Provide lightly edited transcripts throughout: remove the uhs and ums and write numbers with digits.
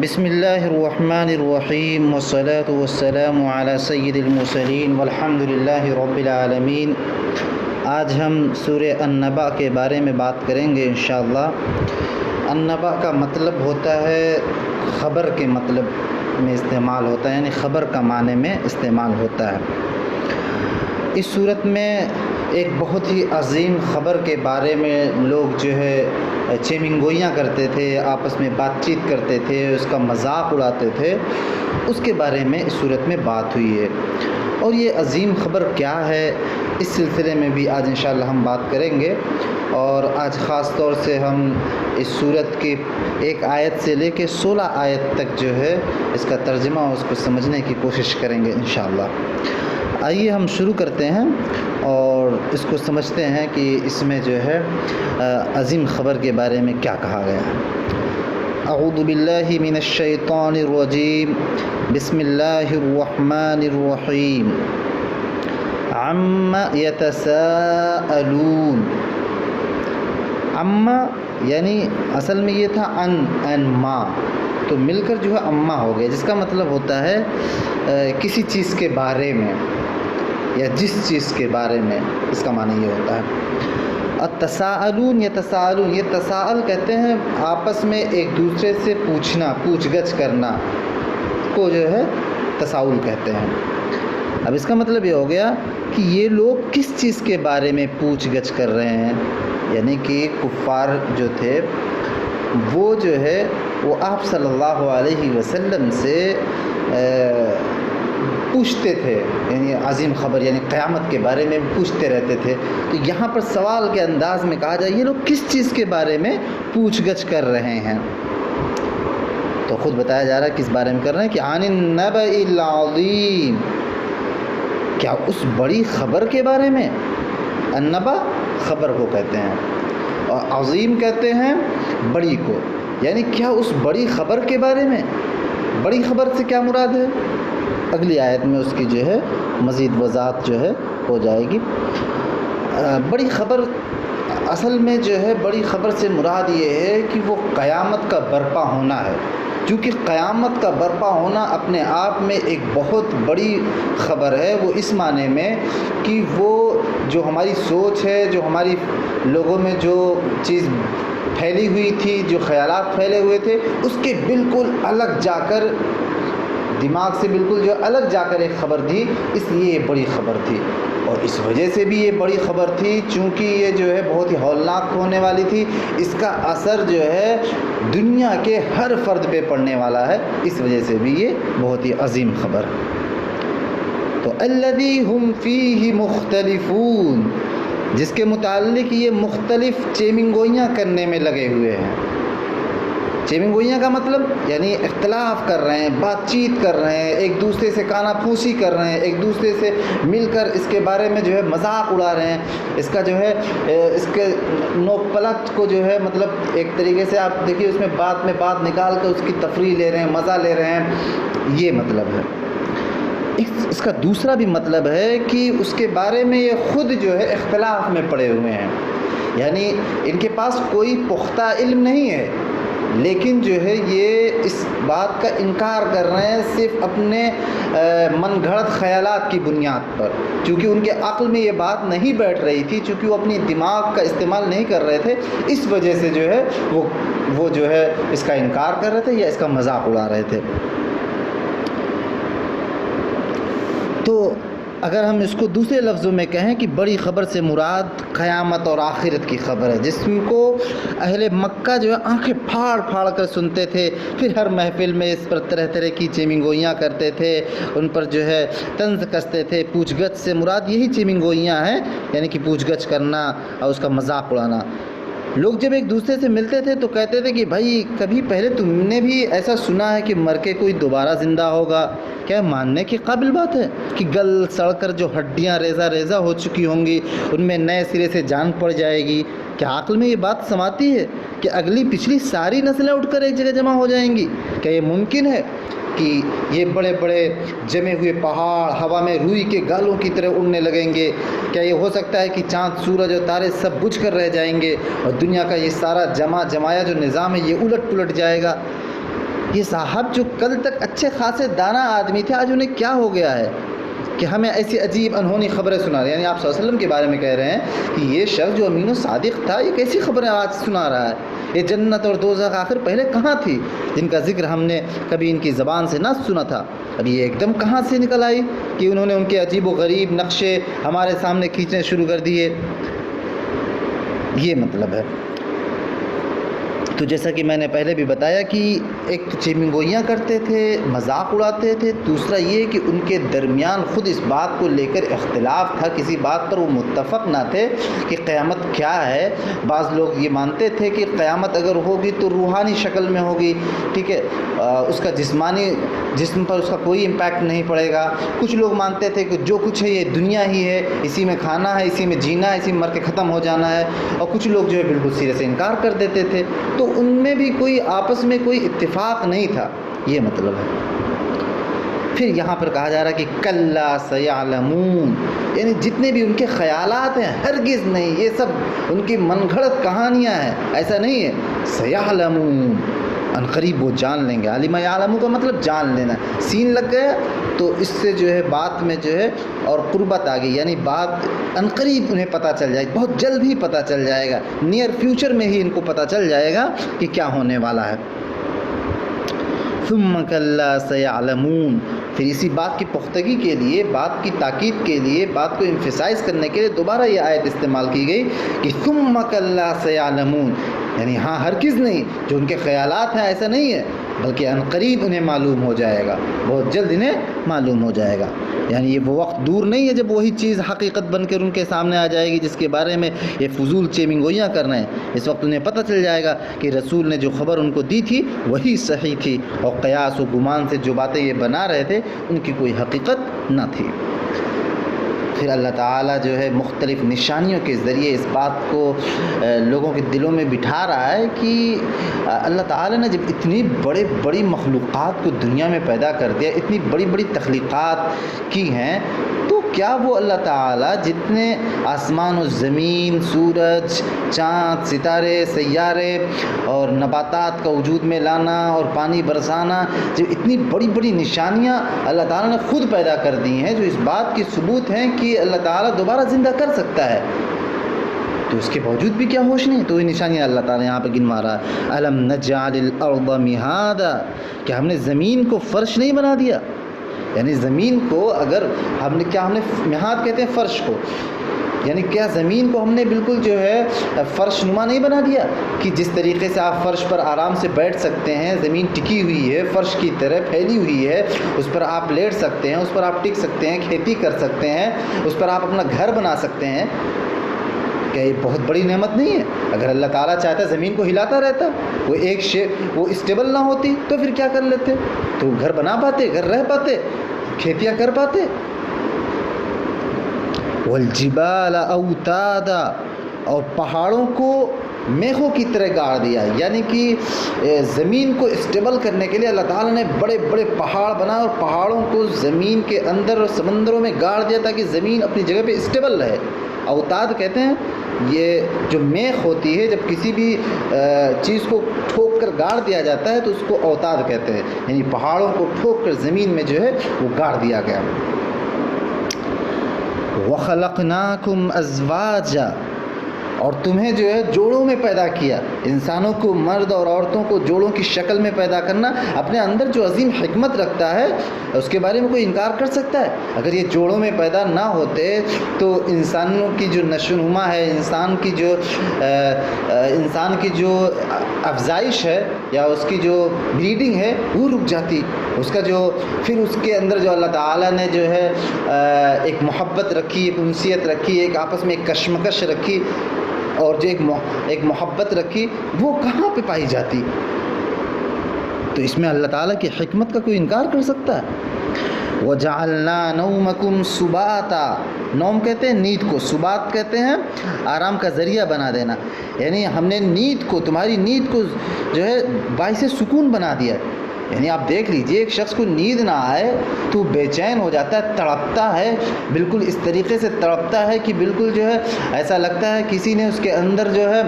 بسم اللہ الرحمن الرحیم والصلاة والسلام علی سید المرسلین والحمد للہ رب العالمین۔ آج ہم سورہ النبأ کے بارے میں بات کریں گے انشاءاللہ۔ النبأ کا مطلب ہوتا ہے خبر کے مطلب میں استعمال ہوتا ہے، یعنی خبر کا معنی میں استعمال ہوتا ہے۔ اس صورت میں ایک بہت ہی عظیم خبر کے بارے میں لوگ جو ہے چیمنگوئیاں کرتے تھے، آپس میں بات چیت کرتے تھے، اس کا مذاق اڑاتے تھے، اس کے بارے میں اس صورت میں بات ہوئی ہے۔ اور یہ عظیم خبر کیا ہے، اس سلسلے میں بھی آج انشاءاللہ ہم بات کریں گے۔ اور آج خاص طور سے ہم اس صورت کی ایک آیت سے لے کے 16 آیت تک جو ہے اس کا ترجمہ اور اس کو سمجھنے کی کوشش کریں گے انشاءاللہ۔ آئیے ہم شروع کرتے ہیں اور اس کو سمجھتے ہیں کہ اس میں جو ہے عظیم خبر کے بارے میں کیا کہا گیا ہے۔ اعوذ باللہ من الشیطان الرجیم، بسم اللہ الرحمن الرحیم۔ عما یتساءلون، عما یعنی اصل میں یہ تھا ان ما، تو مل کر جو ہے اما ہو گیا، جس کا مطلب ہوتا ہے کسی چیز کے بارے میں یا جس چیز کے بارے میں، اس کا معنی یہ ہوتا ہے۔ التساءلون، یتساءلون، یہ تساءل کہتے ہیں آپس میں ایک دوسرے سے پوچھنا، پوچھ گچھ کرنا کو جو ہے تساؤل کہتے ہیں۔ اب اس کا مطلب یہ ہو گیا کہ یہ لوگ کس چیز کے بارے میں پوچھ گچھ کر رہے ہیں، یعنی کہ کفار جو تھے وہ جو ہے وہ آپ صلی اللہ علیہ وسلم سے پوچھتے تھے، یعنی عظیم خبر یعنی قیامت کے بارے میں پوچھتے رہتے تھے۔ تو یہاں پر سوال کے انداز میں کہا جائے یہ لوگ کس چیز کے بارے میں پوچھ گچھ کر رہے ہیں، تو خود بتایا جا رہا ہے کس بارے میں کر رہے ہیں کہ عن النبأ العظیم، کیا اس بڑی خبر کے بارے میں۔ النبأ خبر کو کہتے ہیں اور عظیم کہتے ہیں بڑی کو، یعنی کیا اس بڑی خبر کے بارے میں۔ بڑی خبر سے کیا مراد ہے، اگلی آیت میں اس کی جو ہے مزید وضاحت جو ہے ہو جائے گی۔ بڑی خبر اصل میں جو ہے بڑی خبر سے مراد یہ ہے کہ وہ قیامت کا برپا ہونا ہے، کیونکہ قیامت کا برپا ہونا اپنے آپ میں ایک بہت بڑی خبر ہے۔ وہ اس معنی میں کہ وہ جو ہماری سوچ ہے، جو ہماری لوگوں میں جو چیز پھیلی ہوئی تھی، جو خیالات پھیلے ہوئے تھے، اس کے بالکل الگ جا کر، دماغ سے بالکل جو الگ جا کر ایک خبر تھی، اس لیے یہ بڑی خبر تھی۔ اور اس وجہ سے بھی یہ بڑی خبر تھی چونکہ یہ جو ہے بہت ہی ہولناک ہونے والی تھی، اس کا اثر جو ہے دنیا کے ہر فرد پہ پڑنے والا ہے، اس وجہ سے بھی یہ بہت ہی عظیم خبر۔ تو الذی ہم فیہ مختلفون، جس کے متعلق یہ مختلف چیمنگوئیاں کرنے میں لگے ہوئے ہیں۔ چیمنگوئیاں کا مطلب یعنی اختلاف کر رہے ہیں، بات چیت کر رہے ہیں، ایک دوسرے سے کانا پھوسی کر رہے ہیں، ایک دوسرے سے مل کر اس کے بارے میں جو ہے مذاق اڑا رہے ہیں، اس کا جو ہے اس کے نوک پلٹ کو جو ہے مطلب ایک طریقے سے آپ دیکھیے اس میں بات نکال کر اس کی تفریح لے رہے ہیں، مزہ لے رہے ہیں، یہ مطلب ہے۔ اس کا دوسرا بھی مطلب ہے کہ اس کے بارے میں یہ خود جو ہے اختلاف میں پڑے ہوئے ہیں، یعنی ان کے پاس کوئی پختہ علم نہیں ہے، لیکن جو ہے یہ اس بات کا انکار کر رہے ہیں صرف اپنے من گھڑت خیالات کی بنیاد پر، چونکہ ان کے عقل میں یہ بات نہیں بیٹھ رہی تھی، چونکہ وہ اپنی دماغ کا استعمال نہیں کر رہے تھے، اس وجہ سے جو ہے وہ جو ہے اس کا انکار کر رہے تھے یا اس کا مذاق اڑا رہے تھے۔ تو اگر ہم اس کو دوسرے لفظوں میں کہیں کہ بڑی خبر سے مراد قیامت اور آخرت کی خبر ہے، جس کو اہل مکہ جو ہے آنکھیں پھاڑ پھاڑ کر سنتے تھے، پھر ہر محفل میں اس پر طرح طرح کی چیمنگوئیاں کرتے تھے، ان پر جو ہے طنز کستے تھے۔ پوچھ گچھ سے مراد یہی چیمنگوئیاں ہیں، یعنی کہ پوچھ گچھ کرنا اور اس کا مذاق اڑانا۔ لوگ جب ایک دوسرے سے ملتے تھے تو کہتے تھے کہ بھائی کبھی پہلے تم نے بھی ایسا سنا ہے کہ مر کے کوئی دوبارہ زندہ ہوگا؟ کیا ماننے کی قابل بات ہے کہ گل سڑ کر جو ہڈیاں ریزہ ریزہ ہو چکی ہوں گی ان میں نئے سرے سے جان پڑ جائے گی؟ کیا عقل میں یہ بات سماتی ہے کہ اگلی پچھلی ساری نسلیں اٹھ کر ایک جگہ جمع ہو جائیں گی؟ کیا یہ ممکن ہے کہ یہ بڑے بڑے جمے ہوئے پہاڑ ہوا میں روئی کے گالوں کی طرح اڑنے لگیں گے؟ کیا یہ ہو سکتا ہے کہ چاند سورج اور تارے سب بجھ کر رہ جائیں گے اور دنیا کا یہ سارا جمایا جو نظام ہے یہ الٹ پلٹ جائے گا؟ یہ صاحب جو کل تک اچھے خاصے دانا آدمی تھے، آج انہیں کیا ہو گیا ہے کہ ہمیں ایسی عجیب انہونی خبریں سنا رہے ہیں؟ یعنی آپ صلی اللہ علیہ وسلم کے بارے میں کہہ رہے ہیں کہ یہ شخص جو امین و صادق تھا، یہ کیسی خبریں آج سنا رہا ہے؟ یہ جنت اور دوزخ آخر پہلے کہاں تھی، جن کا ذکر ہم نے کبھی ان کی زبان سے نہ سنا تھا؟ اب یہ ایک دم کہاں سے نکل آئی کہ انہوں نے ان کے عجیب و غریب نقشے ہمارے سامنے کھینچنے شروع کر دیے؟ یہ مطلب ہے۔ تو جیسا کہ میں نے پہلے بھی بتایا کہ ایک تو چیمنگوئیاں کرتے تھے، مذاق اڑاتے تھے، دوسرا یہ کہ ان کے درمیان خود اس بات کو لے کر اختلاف تھا، کسی بات پر وہ متفق نہ تھے کہ قیامت کیا ہے۔ بعض لوگ یہ مانتے تھے کہ قیامت اگر ہوگی تو روحانی شکل میں ہوگی، ٹھیک ہے، اس کا جسمانی جسم پر اس کا کوئی امپیکٹ نہیں پڑے گا۔ کچھ لوگ مانتے تھے کہ جو کچھ ہے یہ دنیا ہی ہے، اسی میں کھانا ہے، اسی میں جینا ہے، اسی میں مر کے ختم ہو جانا ہے، اور کچھ لوگ جو ہے بالکل سرے سے انکار کر دیتے تھے۔ تو ان میں بھی کوئی آپس میں کوئی اتفاق نہیں تھا، یہ مطلب ہے۔ پھر یہاں پر کہا جا رہا ہے کہ کلا سیعلمون، یعنی جتنے بھی ان کے خیالات ہیں ہرگز نہیں، یہ سب ان کی من گھڑت کہانیاں ہیں، ایسا نہیں ہے۔ سیعلمون، ان قریب وہ جان لیں گے۔ علم یعلم کا مطلب جان لینا، سین لگ گیا تو اس سے جو ہے بات میں جو ہے اور قربت آ گئی، یعنی بات ان قریب انہیں پتہ چل جائے، بہت جلد ہی پتہ چل جائے گا، نیئر فیوچر میں ہی ان کو پتہ چل جائے گا کہ کیا ہونے والا ہے۔ ثم کلا سیعلمون، پھر اسی بات کی پختگی کے لیے، بات کی تاکید کے لیے، بات کو امفسائز کرنے کے لیے دوبارہ یہ آیت استعمال کی گئی کہ ثم کلا سیعلمون، یعنی ہاں ہرگز نہیں، جو ان کے خیالات ہیں ایسا نہیں ہے، بلکہ ان قریب انہیں معلوم ہو جائے گا، بہت جلد انہیں معلوم ہو جائے گا۔ یعنی یہ وہ وقت دور نہیں ہے جب وہی چیز حقیقت بن کر ان کے سامنے آ جائے گی جس کے بارے میں یہ فضول چیمنگوئیاں کر رہے ہیں۔ اس وقت انہیں پتہ چل جائے گا کہ رسول نے جو خبر ان کو دی تھی وہی صحیح تھی، اور قیاس و گمان سے جو باتیں یہ بنا رہے تھے ان کی کوئی حقیقت نہ تھی۔ پھر اللہ تعالیٰ جو ہے مختلف نشانیوں کے ذریعے اس بات کو لوگوں کے دلوں میں بٹھا رہا ہے کہ اللہ تعالیٰ نے جب اتنی بڑی مخلوقات کو دنیا میں پیدا کر دیا، اتنی بڑی تخلیقات کی ہیں، تو کیا وہ اللہ تعالیٰ جتنے آسمان و زمین، سورج، چاند، ستارے، سیارے اور نباتات کا وجود میں لانا اور پانی برسانا، جو اتنی بڑی نشانیاں اللہ تعالیٰ نے خود پیدا کر دی ہیں، جو اس بات کی ثبوت ہیں کہ اللہ تعالیٰ دوبارہ زندہ کر سکتا ہے، تو اس کے باوجود بھی کیا ہوش نہیں؟ تو یہ نشانیاں اللہ تعالیٰ یہاں پہ گنوا رہا ہے۔ الم نجعل الارض مہادا، کہ ہم نے زمین کو فرش نہیں بنا دیا؟ یعنی زمین کو اگر ہم نے مہاد کہتے ہیں فرش کو، یعنی کیا زمین کو ہم نے بالکل جو ہے فرش نما نہیں بنا دیا کہ جس طریقے سے آپ فرش پر آرام سے بیٹھ سکتے ہیں، زمین ٹکی ہوئی ہے، فرش کی طرح پھیلی ہوئی ہے، اس پر آپ لیٹ سکتے ہیں، اس پر آپ ٹک سکتے ہیں، کھیتی کر سکتے ہیں، اس پر آپ اپنا گھر بنا سکتے ہیں۔ کیا یہ بہت بڑی نعمت نہیں ہے؟ اگر اللہ تعالیٰ چاہتا زمین کو ہلاتا رہتا، وہ وہ اسٹیبل نہ ہوتی تو پھر کیا کر لیتے؟ تو گھر بنا پاتے، گھر رہ پاتے، کھیتیاں کر پاتے۔ والجبال اوتادا، اور پہاڑوں کو میخوں کی طرح گاڑ دیا، یعنی کہ زمین کو اسٹیبل کرنے کے لیے اللہ تعالیٰ نے بڑے پہاڑ بنا اور پہاڑوں کو زمین کے اندر اور سمندروں میں گاڑ دیا تاکہ زمین اپنی جگہ پہ اسٹیبل رہے۔ اوتاد کہتے ہیں یہ جو میخ ہوتی ہے، جب کسی بھی چیز کو ٹھوک کر گاڑ دیا جاتا ہے تو اس کو اوتاد کہتے ہیں، یعنی پہاڑوں کو ٹھوک کر زمین میں جو ہے وہ گاڑ دیا گیا۔ وَخَلَقْنَاكُمْ أَزْوَاجًا، اور تمہیں جو ہے جوڑوں میں پیدا کیا، انسانوں کو، مرد اور عورتوں کو جوڑوں کی شکل میں پیدا کرنا اپنے اندر جو عظیم حکمت رکھتا ہے اس کے بارے میں کوئی انکار کر سکتا ہے؟ اگر یہ جوڑوں میں پیدا نہ ہوتے تو انسانوں کی جو نشو و نما ہے، انسان کی جو افزائش ہے یا اس کی جو بریڈنگ ہے وہ رک جاتی، اس کا جو پھر اس کے اندر جو اللہ تعالیٰ نے جو ہے ایک محبت رکھی، ایک انسیت رکھی، ایک آپس میں ایک کشمکش رکھی اور جو ایک محبت رکھی، وہ کہاں پہ پائی جاتی؟ تو اس میں اللہ تعالیٰ کی حکمت کا کوئی انکار کر سکتا ہے؟ وَجَعَلْنَا نَوْمَكُمْ سُبَاتًا، نوم کہتے ہیں نیند کو، سبات کہتے ہیں آرام کا ذریعہ بنا دینا، یعنی ہم نے نیند کو، تمہاری نیند کو جو ہے باعث سکون بنا دیا۔ یعنی آپ دیکھ لیجئے ایک شخص کو نیند نہ آئے تو بے چین ہو جاتا ہے، تڑپتا ہے، بالکل اس طریقے سے تڑپتا ہے کہ بالکل جو ہے ایسا لگتا ہے کسی نے اس کے اندر جو ہے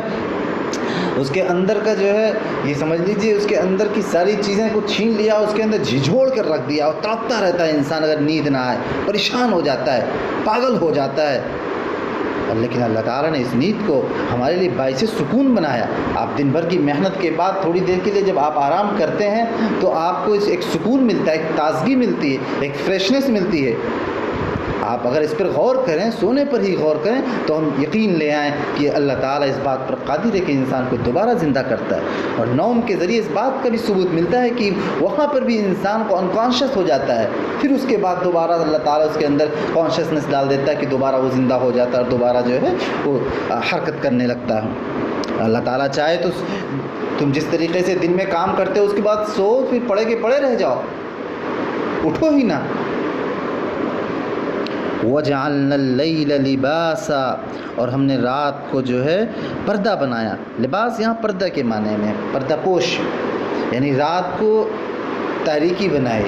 اس کے اندر کا جو ہے یہ سمجھ لیجئے اس کے اندر کی ساری چیزیں کو چھین لیا، اس کے اندر جھجھوڑ کر رکھ دیا، اور تڑپتا رہتا ہے انسان اگر نیند نہ آئے، پریشان ہو جاتا ہے، پاگل ہو جاتا ہے۔ لیکن اللہ تعالیٰ نے اس نیند کو ہمارے لیے باعث سکون بنایا۔ آپ دن بھر کی محنت کے بعد تھوڑی دیر کے لیے جب آپ آرام کرتے ہیں تو آپ کو ایک سکون ملتا ہے، ایک تازگی ملتی ہے، ایک فریشنس ملتی ہے۔ آپ اگر اس پر غور کریں، سونے پر ہی غور کریں، تو ہم یقین لے آئیں کہ اللہ تعالیٰ اس بات پر قادر ہے کہ انسان کو دوبارہ زندہ کرتا ہے۔ اور نوم کے ذریعے اس بات کا بھی ثبوت ملتا ہے کہ وہاں پر بھی انسان کو انکانشیس ہو جاتا ہے، پھر اس کے بعد دوبارہ اللہ تعالیٰ اس کے اندر کانشیسنس ڈال دیتا ہے کہ دوبارہ وہ زندہ ہو جاتا ہے اور دوبارہ جو ہے وہ حرکت کرنے لگتا ہے۔ اللہ تعالیٰ چاہے تو تم جس طریقے سے دن میں کام کرتے ہو اس کے بعد سو، پھر پڑے کے پڑے رہ جاؤ، اٹھو ہی نہ۔ وَجَعَلْنَا اللَّيْلَ لِبَاسًا، اور ہم نے رات کو جو ہے پردہ بنایا۔ لباس یہاں پردہ کے معنی میں، پردہ پوش، یعنی رات کو تاریکی بنائے۔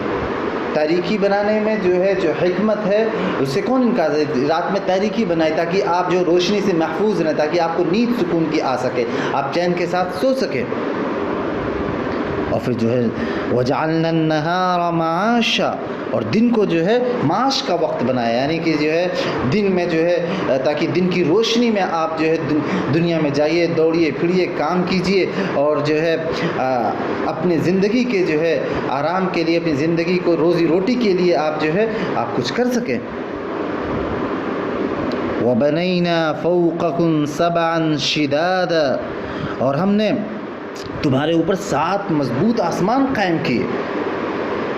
تاریکی بنانے میں جو ہے جو حکمت ہے اس سے کون انکار ہے؟ رات میں تاریکی بنائے تاکہ آپ جو روشنی سے محفوظ رہیں، تاکہ آپ کو نیند سکون کی آ سکے، آپ چین کے ساتھ سو سکیں۔ اور پھر جو ہے وَجَعَلْنَا النَّهَارَ مَعَاشًا، اور دن کو جو ہے معاش کا وقت بنایا، یعنی کہ جو ہے دن میں جو ہے تاکہ دن کی روشنی میں آپ جو ہے دنیا میں جائیے، دوڑیے پھریے، کام کیجئے، اور جو ہے اپنے زندگی کے جو ہے آرام کے لیے، اپنی زندگی کو روزی روٹی کے لیے آپ جو ہے آپ کچھ کر سکیں۔ وَبَنَيْنَا فَوْقَكُمْ سَبْعًا شِدَادًا، اور ہم نے تمہارے اوپر 7 مضبوط آسمان قائم کیے۔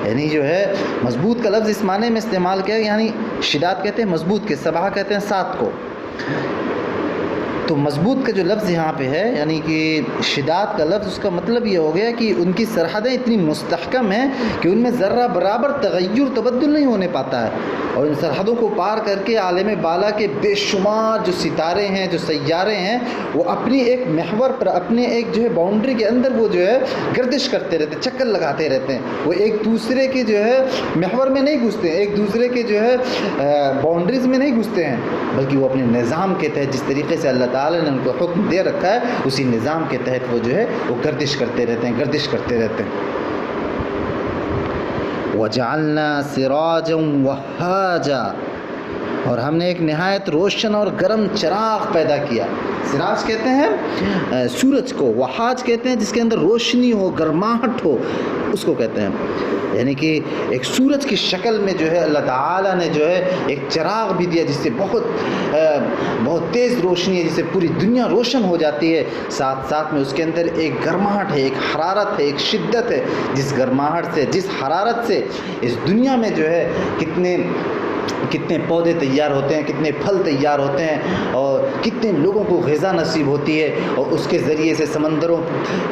یعنی جو ہے مضبوط کا لفظ اس معنی میں استعمال کیا، یعنی شداد کہتے ہیں مضبوط کے، سبعہ کہتے ہیں 7 کو۔ تو مضبوط کا جو لفظ یہاں پہ ہے، یعنی کہ شداد کا لفظ، اس کا مطلب یہ ہو گیا کہ ان کی سرحدیں اتنی مستحکم ہیں کہ ان میں ذرہ برابر تغیر تبدل نہیں ہونے پاتا ہے، اور ان سرحدوں کو پار کر کے عالم بالا کے بے شمار جو ستارے ہیں، جو سیارے ہیں، وہ اپنی ایک محور پر، اپنے ایک جو ہے باؤنڈری کے اندر وہ جو ہے گردش کرتے رہتے ہیں، چکر لگاتے رہتے ہیں۔ وہ ایک دوسرے کے جو ہے محور میں نہیں گھستے ہیں، ایک دوسرے کے جو ہے باؤنڈریز میں نہیں گھستے ہیں، بلکہ وہ اپنے نظام کے تحت، جس طریقے سے اللہ تعالیٰ نے ان کو حکم دے رکھا ہے، اسی نظام کے تحت وہ جو ہے وہ گردش کرتے رہتے ہیں، گردش کرتے رہتے ہیں۔ وَجَعَلْنَا سِرَاجًا وَهَّاجًا، اور ہم نے ایک نہایت روشن اور گرم چراغ پیدا کیا۔ سراج کہتے ہیں سورج کو، وہاج کہتے ہیں جس کے اندر روشنی ہو، گرماہٹ ہو، اس کو کہتے ہیں۔ یعنی کہ ایک سورج کی شکل میں جو ہے اللہ تعالیٰ نے جو ہے ایک چراغ بھی دیا، جس سے بہت تیز روشنی ہے، جس سے پوری دنیا روشن ہو جاتی ہے۔ ساتھ ساتھ میں اس کے اندر ایک گرماہٹ ہے، ایک حرارت ہے، ایک شدت ہے، جس گرماہٹ سے، جس حرارت سے اس دنیا میں جو ہے کتنے پودے تیار ہوتے ہیں، کتنے پھل تیار ہوتے ہیں، اور کتنے لوگوں کو غذا نصیب ہوتی ہے، اور اس کے ذریعے سے سمندروں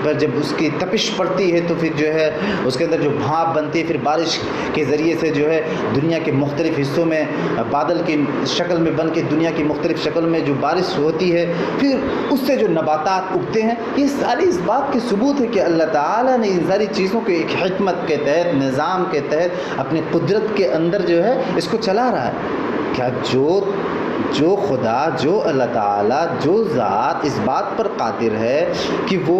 پر جب اس کی تپش پڑتی ہے تو پھر جو ہے اس کے اندر جو بھاپ بنتی ہے، پھر بارش کے ذریعے سے جو ہے دنیا کے مختلف حصوں میں بادل کی شکل میں بن کے دنیا کی مختلف شکل میں جو بارش ہوتی ہے، پھر اس سے جو نباتات اگتے ہیں۔ یہ ساری اس بات کے ثبوت ہے کہ اللہ تعالیٰ نے ان ساری چیزوں کو ایک حکمت کے تحت، نظام کے تحت، اپنی قدرت کے اندر جو ہے اس کو چلا رہا ہے۔ کیا جو خدا، جو اللہ تعالیٰ، جو ذات اس بات پر قادر ہے کہ وہ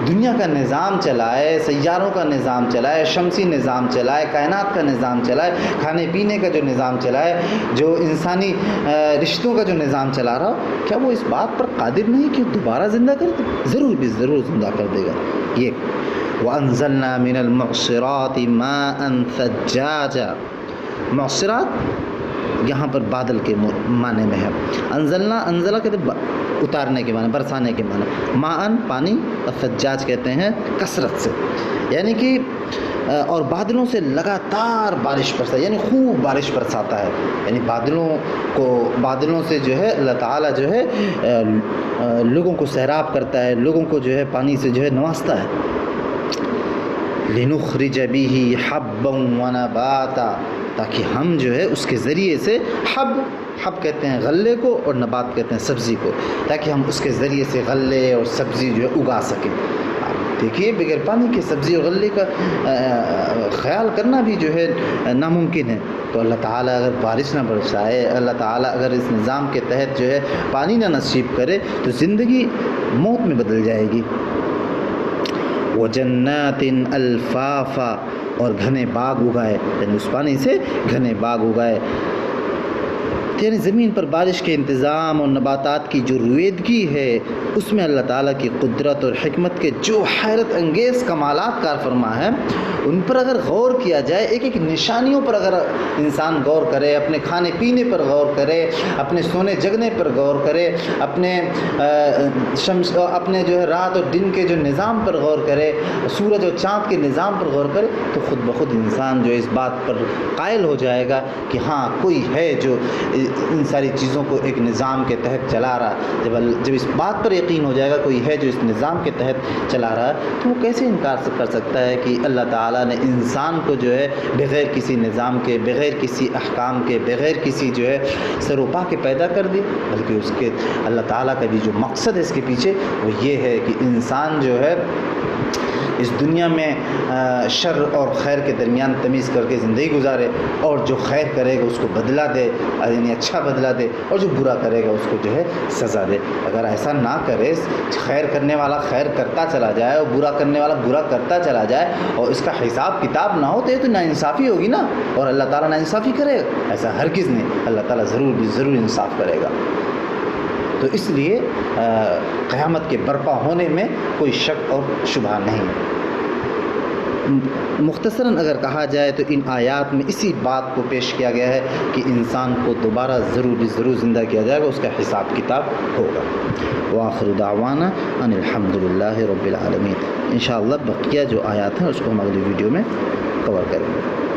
دنیا کا نظام چلائے، سیاروں کا نظام چلائے، شمسی نظام چلائے، کائنات کا نظام چلائے، کھانے پینے کا جو نظام چلائے، جو انسانی رشتوں کا جو نظام چلا رہا ہو، کیا وہ اس بات پر قادر نہیں کہ دوبارہ زندہ کر دے؟ ضرور زندہ کر دے گا۔ یہ وَأَنزَلْنَا مِنَ الْمُعْصِرَاتِ مَاءً ثَجَّاجًا، معصرات یہاں پر بادل کے معنی میں ہے۔ انزلہ کہتے ہیں اتارنے کے معنی، برسانے کے معنی، ماءً پانی، اور ثجاج کہتے ہیں کثرت سے، یعنی کہ اور بادلوں سے لگاتار بارش برسا، یعنی خوب بارش برساتا ہے، یعنی بادلوں سے جو ہے اللہ تعالیٰ جو ہے لوگوں کو سیراب کرتا ہے، لوگوں کو جو ہے پانی سے جو ہے نوازتا ہے۔ لِنُخْرِجَ بِهِ حَبًّا وَنَبَاتًا، تاکہ ہم جو ہے اس کے ذریعے سے حب کہتے ہیں غلے کو، اور نبات کہتے ہیں سبزی کو، تاکہ ہم اس کے ذریعے سے غلے اور سبزی جو ہے اگا سکیں۔ دیکھیے بغیر پانی کے سبزی اور غلے کا خیال کرنا بھی جو ہے ناممکن ہے. تو اللہ تعالیٰ اگر بارش نہ برسائے، اللہ تعالیٰ اگر اس نظام کے تحت جو ہے پانی نہ نصیب کرے تو زندگی موت میں بدل جائے گی. وَجَنَّاتٍ الْفَافًا، اور گھنے باغ اگائے، یعنی اس پانی سے گھنے باغ اگائے. یعنی زمین پر بارش کے انتظام اور نباتات کی جو رویدگی ہے اس میں اللہ تعالیٰ کی قدرت اور حکمت کے جو حیرت انگیز کمالات کار فرما ہے ان پر اگر غور کیا جائے، ایک ایک نشانیوں پر اگر انسان غور کرے، اپنے کھانے پینے پر غور کرے، اپنے سونے جگنے پر غور کرے، اپنے اپنے جو ہے رات اور دن کے جو نظام پر غور کرے، سورج اور چاند کے نظام پر غور کرے، تو خود بخود انسان جو اس بات پر قائل ہو جائے گا کہ ہاں کوئی ہے جو ان ساری چیزوں کو ایک نظام کے تحت چلا رہا. جب اس بات پر یقین ہو جائے گا کوئی ہے جو اس نظام کے تحت چلا رہا ہے، تو وہ کیسے انکار کر سکتا ہے کہ اللہ تعالیٰ نے انسان کو جو ہے بغیر کسی نظام کے، بغیر کسی احکام کے، بغیر کسی جو ہے سروپا کے پیدا کر دی. بلکہ اس کے اللہ تعالیٰ کا بھی جو مقصد ہے اس کے پیچھے وہ یہ ہے کہ انسان جو ہے اس دنیا میں شر اور خیر کے درمیان تمیز کر کے زندگی گزارے، اور جو خیر کرے گا اس کو بدلہ دے، یعنی اچھا بدلہ دے، اور جو برا کرے گا اس کو جو ہے سزا دے. اگر ایسا نہ کرے، خیر کرنے والا خیر کرتا چلا جائے اور برا کرنے والا برا کرتا چلا جائے اور اس کا حساب کتاب نہ ہو، تو ناانصافی ہوگی نا، اور اللہ تعالیٰ ناانصافی کرے گا؟ ایسا ہرگز نہیں. اللہ تعالیٰ ضرور انصاف کرے گا. تو اس لیے قیامت کے برپا ہونے میں کوئی شک اور شبہ نہیں. مختصراً اگر کہا جائے تو ان آیات میں اسی بات کو پیش کیا گیا ہے کہ انسان کو دوبارہ ضرور زندہ کیا جائے گا، اس کا حساب کتاب ہوگا. وآخر دعوانا ان الحمدللہ رب العالمین. انشاءاللہ بقیہ جو آیات ہیں اس کو ہم اگلی ویڈیو میں کور کریں گے.